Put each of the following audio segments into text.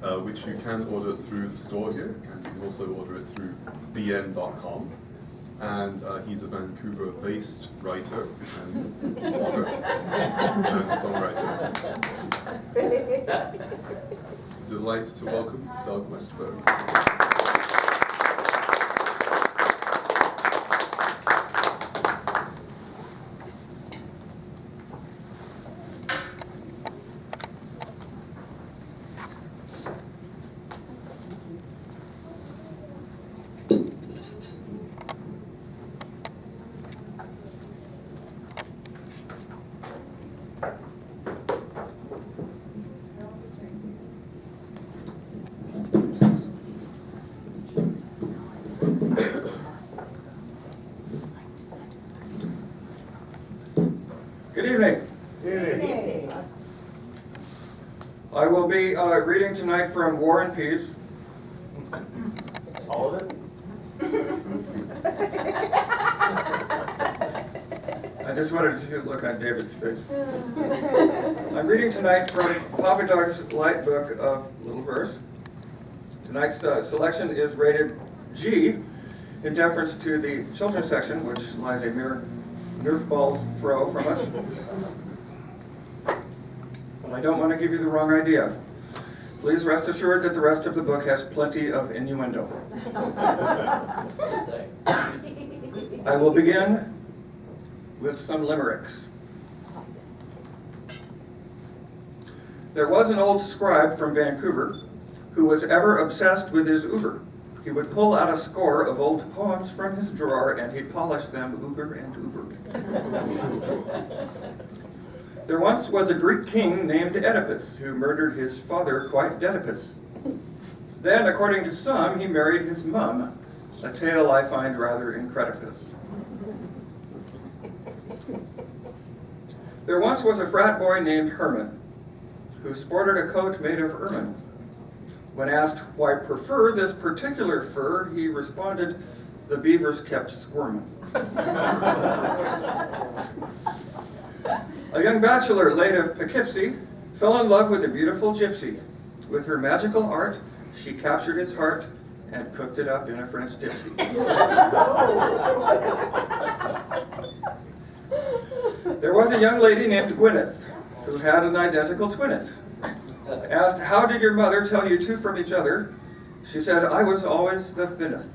which you can order through the store here, and you can also order it through bn.com. And he's a Vancouver-based writer and blogger and songwriter. Delighted to welcome Doug Westberg. Good evening. Good evening. I will be reading tonight from War and Peace. All of it? I just wanted to see the look on David's face. I'm reading tonight from Papa Doug's light book of little verse. Tonight's selection is rated G in deference to the children's section, which lies a mere Nerf ball's throw from us. But I don't want to give you the wrong idea. Please rest assured that the rest of the book has plenty of innuendo. I will begin with some limericks. There was an old scribe from Vancouver who was ever obsessed with his oeuvre. He would pull out a score of old poems from his drawer and he'd polish them over and over. There once was a Greek king named Oedipus who murdered his father quite Oedipus. Then, according to some, he married his mum, a tale I find rather incredibus. There once was a frat boy named Herman who sported a coat made of ermine. When asked why prefer this particular fur, he responded, "The beavers kept squirming." A young bachelor, late of Poughkeepsie, fell in love with a beautiful gypsy. With her magical art, she captured his heart and cooked it up in a French dipsy. There was a young lady named Gwyneth who had an identical twinneth. Asked, "How did your mother tell you two from each other?" She said, "I was always the thinnest."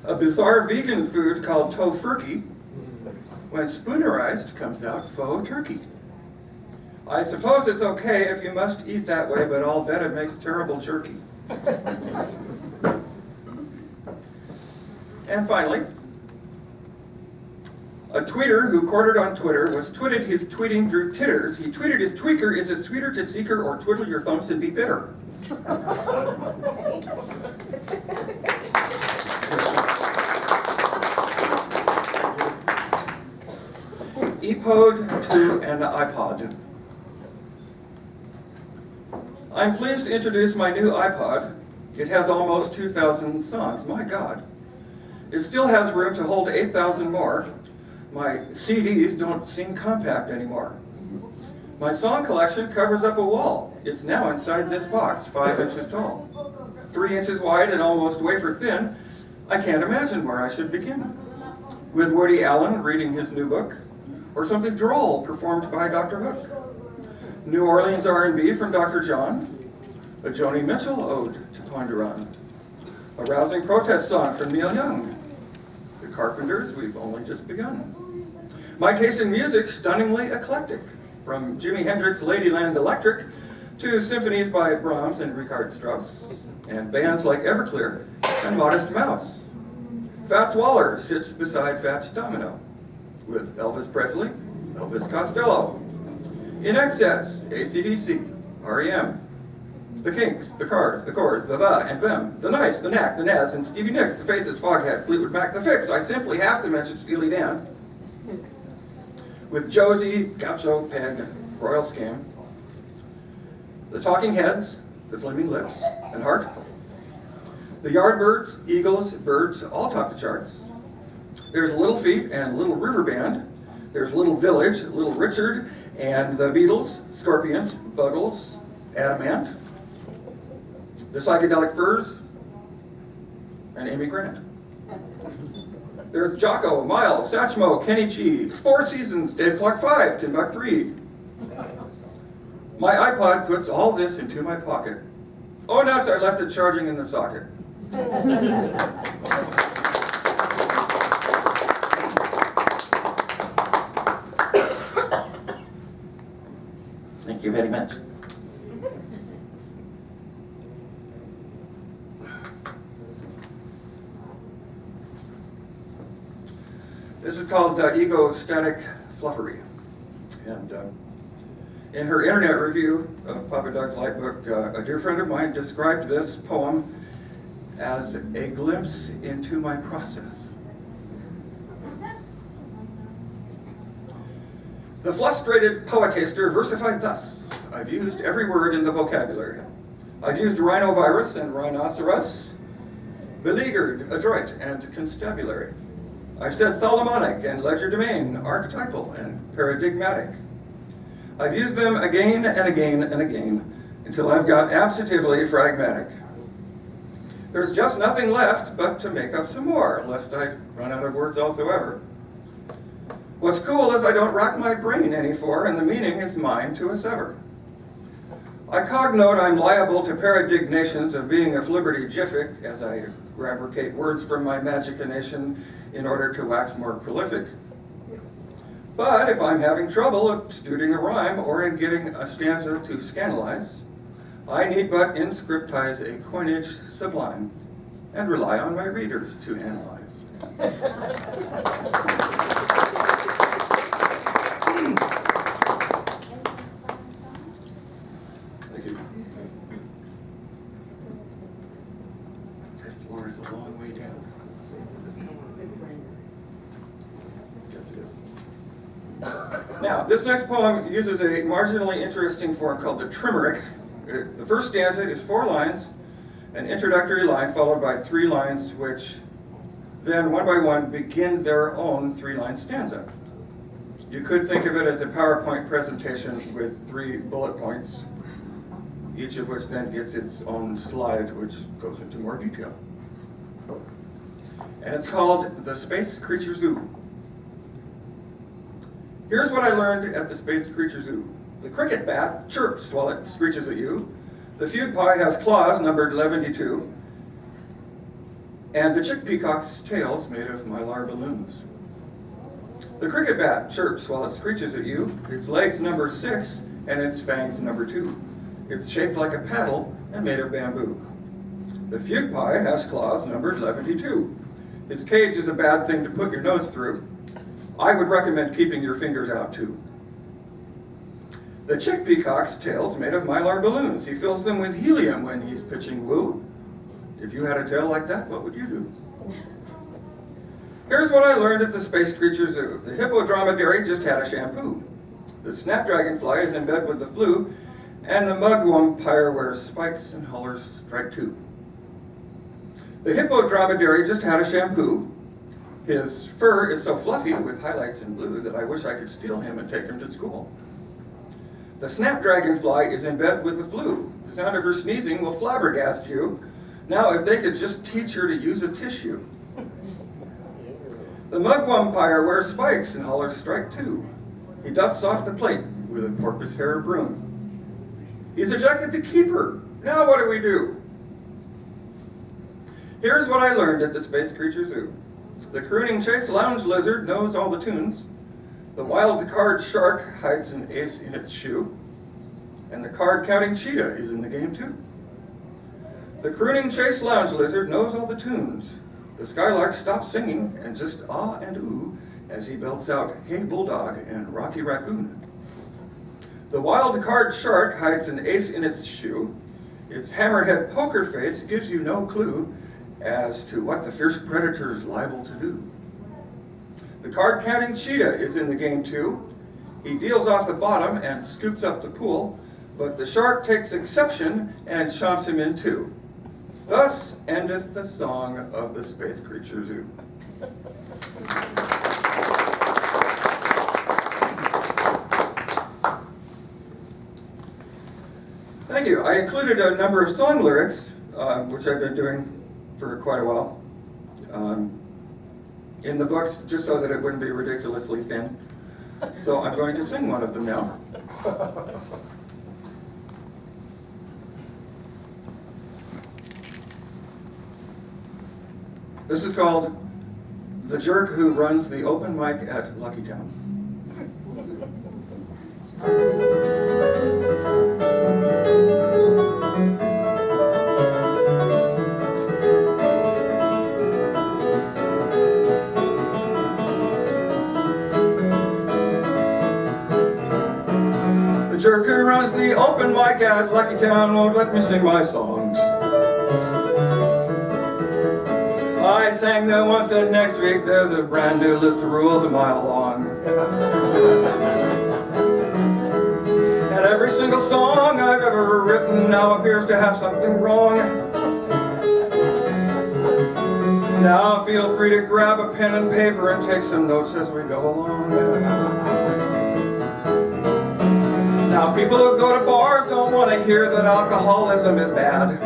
A bizarre vegan food called tofurkey, when spoonerized, comes out faux turkey. I suppose it's okay if you must eat that way, but I'll bet it makes terrible jerky. And finally, a tweeter who quartered on Twitter was twitted his tweeting drew titters. He tweeted his tweaker, "Is it sweeter to seek her or twiddle your thumbs and be bitter?" Epode to an iPod. I'm pleased to introduce my new iPod. It has almost 2,000 songs, my God. It still has room to hold 8,000 more. My CDs don't seem compact anymore. My song collection covers up a wall. It's now inside this box, 5 inches tall. 3 inches wide and almost wafer thin. I can't imagine where I should begin. With Woody Allen reading his new book, or something droll performed by Dr. Hook. New Orleans R&B from Dr. John, a Joni Mitchell ode to ponder on, a rousing protest song from Neil Young. The Carpenters, we've only just begun. My taste in music, stunningly eclectic, from Jimi Hendrix' Ladyland Electric to symphonies by Brahms and Richard Strauss, and bands like Everclear and Modest Mouse. Fats Waller sits beside Fats Domino, with Elvis Presley, Elvis Costello. In excess, AC/DC, REM, the Kinks, the Cars, the Corrs, the and them, the Nice, the Knack, the Naz, and Stevie Nicks, the Faces, Foghat, Fleetwood Mac, the Fix. I simply have to mention Steely Dan. With Josie, Gaucho, Peg, Royal Scam, the Talking Heads, the Flaming Lips, and Heart. The Yardbirds, Eagles, Birds, all top the charts. There's Little Feat and Little River Band. There's Little Village, Little Richard, and the Beatles, Scorpions, Buggles, Adamant, the Psychedelic Furs, and Amy Grant. There's Jocko, Miles, Satchmo, Kenny G, Four Seasons, Dave Clark 5, Timbuk 3. My iPod puts all this into my pocket. Oh, nuts, I left it charging in the socket. Thank you very much. This is called Ego-Static Fluffery. And in her internet review of Papa Doug's Light Book, a dear friend of mine described this poem as a glimpse into my process. The frustrated poetaster versified thus. I've used every word in the vocabulary. I've used rhinovirus and rhinoceros, beleaguered, adroit, and constabulary. I've said Solomonic and legerdemain, archetypal and paradigmatic. I've used them again and again and again until I've got absentively phragmatic. There's just nothing left but to make up some more, lest I run out of words alsoever. What's cool is I don't rack my brain any for, and the meaning is mine to assever. I cognote I'm liable to paradignations of being of liberty jiffic as I fabricate words from my magicination in order to wax more prolific. But if I'm having trouble exuding a rhyme or in getting a stanza to scandalize, I need but inscriptize a coinage sublime and rely on my readers to analyze. Thank you. That floor is a long way down. Yes, it is. Now, this next poem uses a marginally interesting form called the trimeric. The first stanza is 4 lines, an introductory line followed by 3 lines, which then, one by one, begin their own 3-line stanza. You could think of it as a PowerPoint presentation with 3 bullet points, each of which then gets its own slide, which goes into more detail. And it's called The Space Creature Zoo. Here's what I learned at the Space Creature Zoo. The cricket bat chirps while it screeches at you. The fugue pie has claws numbered 11-2. And the chick peacock's tail's made of mylar balloons. The cricket bat chirps while it screeches at you. Its legs number 6 and its fangs number 2. It's shaped like a paddle and made of bamboo. The fugue pie has claws numbered 11-2. His cage is a bad thing to put your nose through. I would recommend keeping your fingers out too. The chick peacock's tail's made of mylar balloons. He fills them with helium when he's pitching woo. If you had a tail like that, what would you do? Here's what I learned at the Space Creature Zoo. The hippodromedary just had a shampoo. The snapdragonfly is in bed with the flu, and the mugwumpire wears spikes and hollers strike 2. The hippodromedary just had a shampoo. His fur is so fluffy with highlights in blue that I wish I could steal him and take him to school. The snapdragonfly is in bed with the flu. The sound of her sneezing will flabbergast you. Now, if they could just teach her to use a tissue. The mugwumpire wears spikes and hollers strike 2. He dusts off the plate with a porpoise hair broom. He's ejected the keeper. Now what do we do? Here's what I learned at the Space Creature Zoo. The crooning chase lounge lizard knows all the tunes. The wild card shark hides an ace in its shoe. And the card counting cheetah is in the game too. The crooning chase lounge lizard knows all the tunes. The skylark stops singing and just ah and ooh as he belts out Hey Bulldog and Rocky Raccoon. The wild card shark hides an ace in its shoe. Its hammerhead poker face gives you no clue as to what the fierce predator is liable to do. The card-counting cheetah is in the game too. He deals off the bottom and scoops up the pool, but the shark takes exception and chomps him in 2. Thus endeth the song of the Space Creature Zoo. Thank you. I included a number of song lyrics, which I've been doing for quite a while, in the books, just so that it wouldn't be ridiculously thin. So I'm going to sing one of them now. This is called The Jerk Who Runs the Open Mic at Lucky Town. The jerk who runs the open mic at Lucky Town won't let me sing my songs. I sang there once, and next week there's a brand new list of rules a mile long. And every single song I've ever written now appears to have something wrong. Now feel free to grab a pen and paper and take some notes as we go along. Now people who go to bars don't want to hear that alcoholism is bad.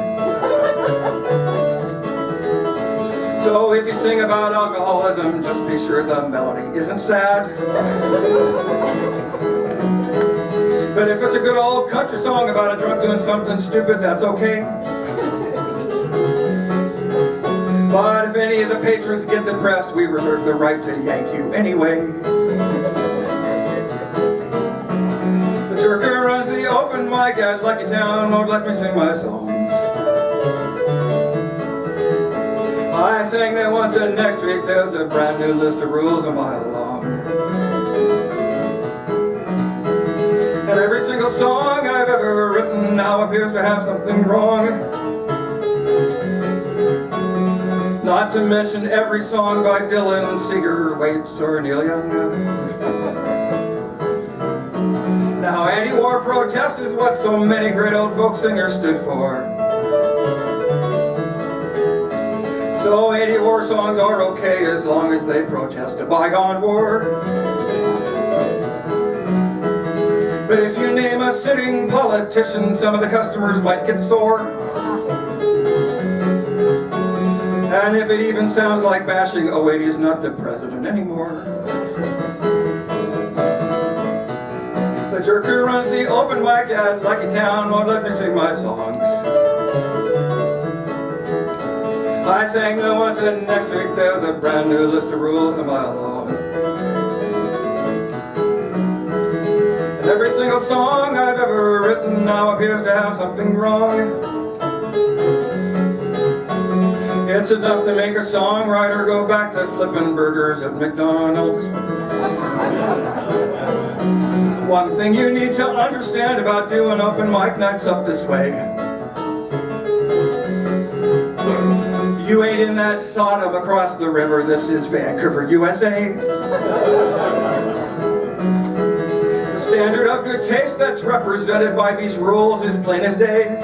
So if you sing about alcoholism, just be sure the melody isn't sad. But if it's a good old country song about a drunk doing something stupid, that's okay. But if any of the patrons get depressed, we reserve the right to yank you anyway. The jerk who runs the open mic at Lucky Town won't let me sing my songs. I sang there once, and next week there's a brand new list of rules a mile long. And every single song I've ever written now appears to have something wrong. Not to mention every song by Dylan, Seeger, Waits, or Neil Young. Now anti-war protest is what so many great old folk singers stood for. So anti-war songs are okay as long as they protest a bygone war. But if you name a sitting politician, some of the customers might get sore. And if it even sounds like bashing, oh wait, he's not the president anymore. The jerk who runs the open mic at Lucky Town won't let me sing my songs. I sang there once, and next week there's a brand new list of rules a mile long. And every single song I've ever written now appears to have something wrong. It's enough to make a songwriter go back to flipping burgers at McDonald's. One thing you need to understand about doing open mic nights up this way: you ain't in that Sodom across the river, this is Vancouver, USA. The standard of good taste that's represented by these rules is plain as day.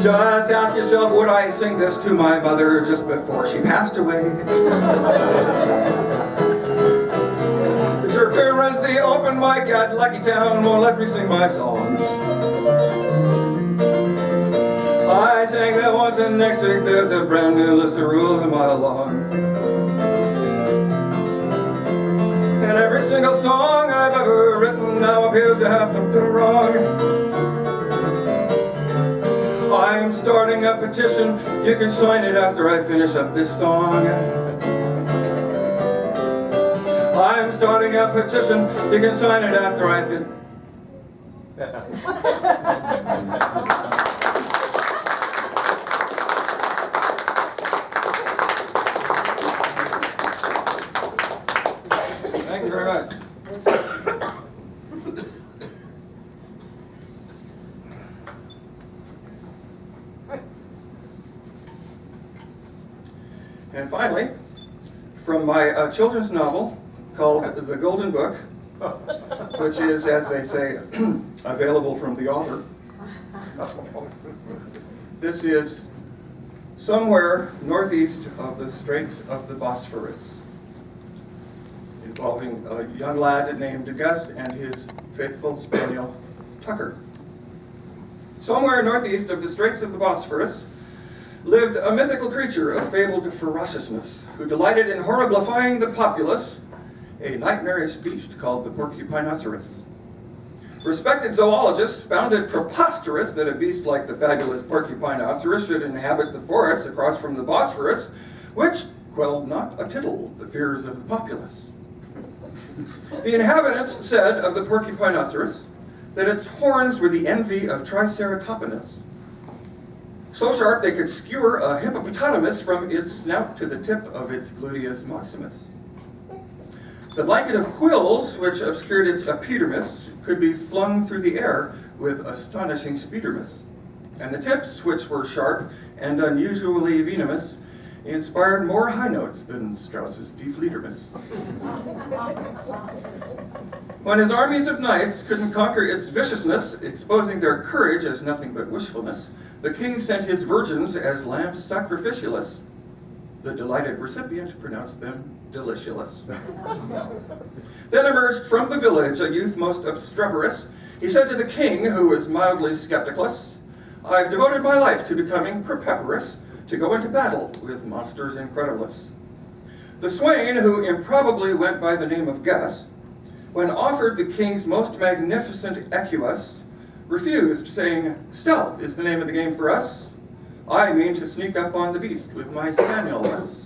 Just ask yourself, would I sing this to my mother just before she passed away? The jerk who runs the open mic at Lucky Town won't let me sing my songs. I sang that once, and next week there's a brand new list of rules a mile long. And every single song I've ever written now appears to have something wrong. I'm starting a petition, you can sign it after I finish up this song. I'm starting a petition, you can sign it after I finish. Thank you very much. And finally, from my children's novel called The Golden Book, which is, as they say, available from the author. This is somewhere northeast of the Straits of the Bosphorus, involving a young lad named Gus and his faithful spaniel, Tucker. Somewhere northeast of the Straits of the Bosphorus lived a mythical creature of fabled ferociousness who delighted in horriblifying the populace, a nightmarish beast called the porcupinoceros. Respected zoologists found it preposterous that a beast like the fabulous porcupinoceros should inhabit the forests across from the Bosphorus, which quelled not a tittle the fears of the populace. The inhabitants said of the porcupinoceros that its horns were the envy of Triceratops, so sharp they could skewer a hippopotamus from its snout to the tip of its gluteus maximus. The blanket of quills which obscured its epidermis could be flung through the air with astonishing speedermis, and the tips, which were sharp and unusually venomous, inspired more high notes than Strauss's Die Fledermaus. When his armies of knights couldn't conquer its viciousness, exposing their courage as nothing but wishfulness, the king sent his virgins as lambs sacrificialous. The delighted recipient pronounced them delicious. Then emerged from the village a youth most obstreperous. He said to the king, who was mildly skepticless, "I've devoted my life to becoming preposterous, to go into battle with monsters incrediblous." The swain, who improbably went by the name of Gus, when offered the king's most magnificent equus, refused, saying, "Stealth is the name of the game for us. I mean to sneak up on the beast with my spaniel-less."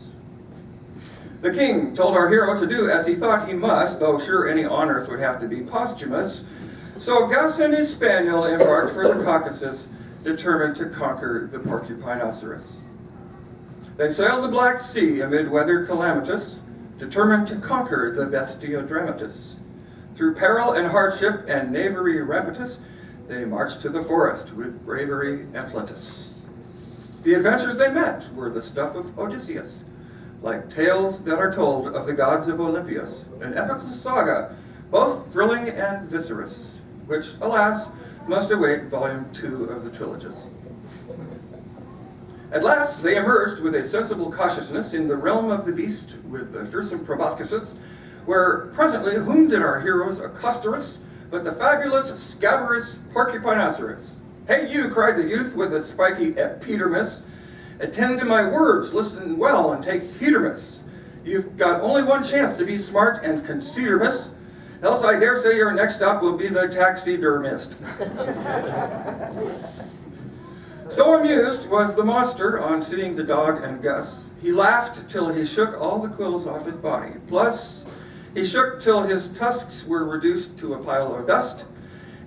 The king told our hero to do as he thought he must, though sure any honors would have to be posthumous. So Gus and his spaniel embarked for the Caucasus, determined to conquer the porcupinoceros. They sailed the Black Sea amid weather calamitous, determined to conquer the bestia dramatis. Through peril and hardship and knavery rampantous, they marched to the forest with bravery emphatus. The adventures they met were the stuff of Odysseus, like tales that are told of the gods of Olympius, an epic saga, both thrilling and viscerous, which, alas, must await volume 2 of the trilogies. At last they emerged with a sensible cautiousness in the realm of the beast with the fearsome proboscisus, where presently whom did our heroes accost us but the fabulous scabrous porcupinoceros. "Hey you," cried the youth with a spiky epidermis, "attend to my words, listen well and take heedermis. You've got only one chance to be smart and considermus, else I dare say your next stop will be the taxidermist." So amused was the monster on seeing the dog and Gus, he laughed till he shook all the quills off his body. Plus, he shook till his tusks were reduced to a pile of dust,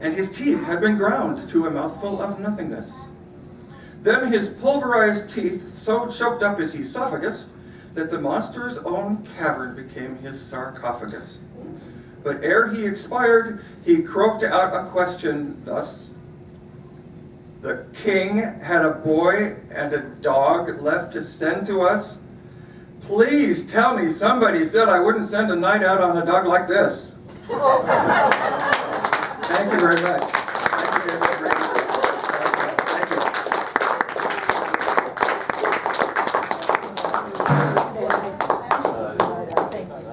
and his teeth had been ground to a mouthful of nothingness. Then his pulverized teeth so choked up his esophagus that the monster's own cavern became his sarcophagus. But ere he expired, he croaked out a question thus: "The king had a boy and a dog left to send to us? Please tell me somebody said I wouldn't send a night out on a dog like this." Thank you very much. Thank you.